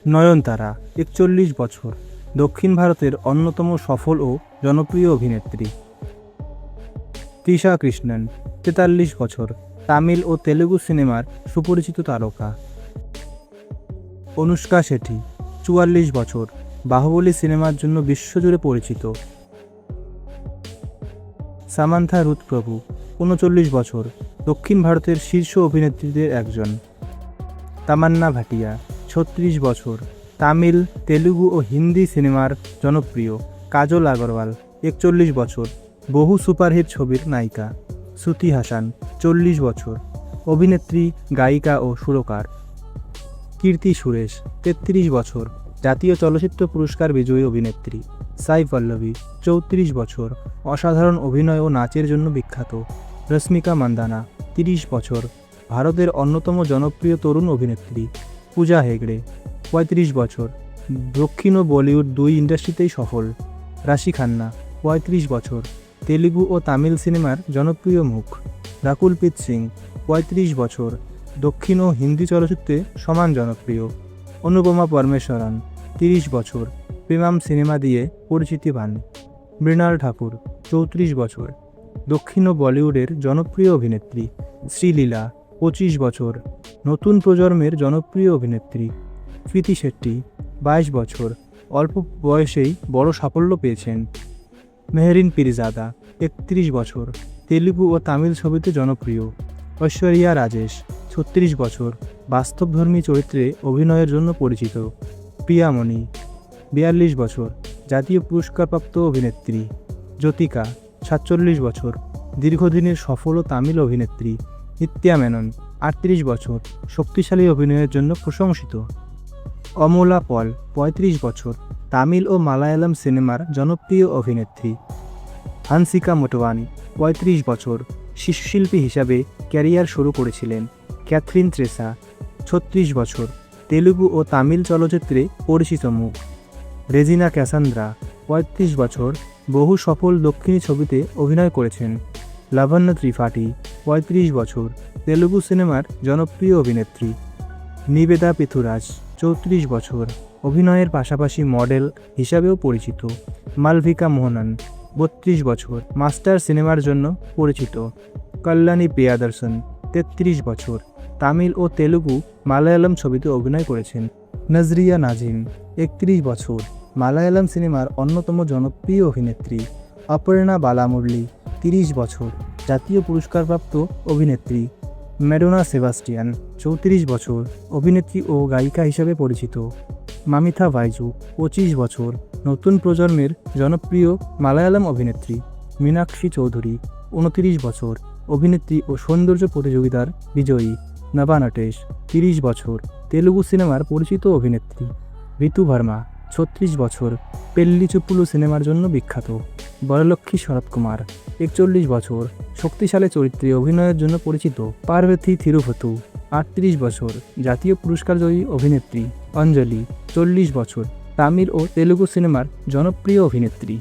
নয়নতারা ৪১ বছর, দক্ষিণ ভারতের অন্যতম সফল ও জনপ্রিয় অভিনেত্রী। তৃষা কৃষ্ণন ৪৩ বছর, তামিল ও তেলুগু সিনেমার সুপরিচিত তারকা। অনুষ্কা শেঠি ৪৪ বছর, বাহুবলী সিনেমার জন্য বিশ্বজুড়ে পরিচিত। সামান্থা রুথ প্রভু ৩৯ বছর, দক্ষিণ ভারতের শীর্ষ অভিনেত্রীদের একজন। তামান্না ভাটিয়া ৩৬ বছর, তামিল, তেলুগু ও হিন্দি সিনেমার জনপ্রিয়। কাজল আগরওয়াল ৪১ বছর, বহু সুপারহিট ছবির নায়িকা। শ্রুতি হাসান ৪০ বছর, অভিনেত্রী, গায়িকা ও সুরকার। কীর্তি সুরেশ ৩৩ বছর, জাতীয় চলচ্চিত্র পুরস্কার বিজয়ী অভিনেত্রী। সাই পল্লবী ৩৪ বছর, অসাধারণ অভিনয় ও নাচের জন্য বিখ্যাত। রশ্মিকা মান্দানা ৩০ বছর, ভারতের অন্যতম জনপ্রিয় তরুণ অভিনেত্রী। পূজা হেগড়ে ৩৫ বছর, দক্ষিণ ও বলিউড দুই ইন্ডাস্ট্রিতেই সফল। রাশি খান্না ৩৫ বছর, তেলুগু ও তামিল সিনেমার জনপ্রিয় মুখ। রাকুল প্রীত সিং ৩৫ বছর, দক্ষিণ ও হিন্দি চলচ্চিত্রে সমান জনপ্রিয়। অনুপমা পরমেশ্বরন ৩০ বছর, প্রেমাম সিনেমা দিয়ে পরিচিতি পান। মৃণাল ঠাকুর ৩৪ বছর, দক্ষিণ ও বলিউডের জনপ্রিয় অভিনেত্রী। শ্রীলীলা ২৫ বছর, নতুন প্রজন্মের জনপ্রিয় অভিনেত্রী। কৃতি শেট্টি ২২ বছর, অল্প বয়সেই বড় সাফল্য পেয়েছেন। মেহরিন পিরজাদা ৩১ বছর, তেলুগু ও তামিল ছবিতে জনপ্রিয়। ঐশ্বরিয়া রাজেশ ৩৬ বছর, বাস্তবধর্মী চরিত্রে অভিনয়ের জন্য পরিচিত। প্রিয়ামণি ৪২ বছর, জাতীয় পুরস্কারপ্রাপ্ত অভিনেত্রী। জ্যোতিকা ৪৭ বছর, দীর্ঘদিনের সফল ও তামিল অভিনেত্রী। নিত্যা মেনন ৩৮ বছর, শক্তিশালী অভিনয়ের জন্য প্রশংসিত। অমলা পল ৩৫ বছর, তামিল ও মালায়ালাম সিনেমার জনপ্রিয় অভিনেত্রী। হান্সিকা মোটওয়ানি ৩৫ বছর, শিশুশিল্পী হিসাবে ক্যারিয়ার শুরু করেছিলেন। ক্যাথরিন ট্রেসা ৩৬ বছর, তেলুগু ও তামিল চলচ্চিত্রে পরিচিত মুখ। রেজিনা ক্যাসান্দ্রা ৩৫ বছর, বহু সফল দক্ষিণী ছবিতে অভিনয় করেছেন। লাবণ্য ত্রিপাঠী ৩৫ বছর, তেলুগু সিনেমার জনপ্রিয় অভিনেত্রী। নিবেদা পৃথুরাজ ৩৪ বছর, অভিনয়ের পাশাপাশি মডেল হিসাবেও পরিচিত। মালভিকা মোহনন ৩২ বছর, মাস্টার সিনেমার জন্য পরিচিত। কল্যাণী প্রিয়াদর্শন ৩৩ বছর, তামিল ও তেলুগু, মালায়ালাম ছবিতে অভিনয় করেছেন। নজরিয়া নাজিম ৩১ বছর, মালায়ালাম সিনেমার অন্যতম জনপ্রিয় অভিনেত্রী। অপর্ণা বালামুরলি ৩০ বছর, জাতীয় পুরস্কারপ্রাপ্ত অভিনেত্রী। ম্যাডোনা সেবাস্টিয়ান ৩৪ বছর, অভিনেত্রী ও গায়িকা হিসাবে পরিচিত। মামিথা বাইজু ২৫ বছর, নতুন প্রজন্মের জনপ্রিয় মালায়ালাম অভিনেত্রী। মীনাক্ষী চৌধুরী ২৯ বছর, অভিনেত্রী ও সৌন্দর্য প্রতিযোগিতার বিজয়ী। নভা নটেশ ৩০ বছর, তেলুগু সিনেমার পরিচিত অভিনেত্রী। ঋতু ভার্মা ৩৬ বছর, পেল্লি চুপুলু সিনেমার জন্য বিখ্যাত। বরলক্ষ্মী শরৎ কুমার ৪১ বছর, শক্তিশালী চরিত্রে অভিনয়ের জন্য পরিচিত। পার্বতী থিরুভতু ৩৮ বছর, জাতীয় পুরস্কারজয়ী অভিনেত্রী। অঞ্জলি ৪০ বছর, তামিল ও তেলুগু সিনেমার জনপ্রিয় অভিনেত্রী।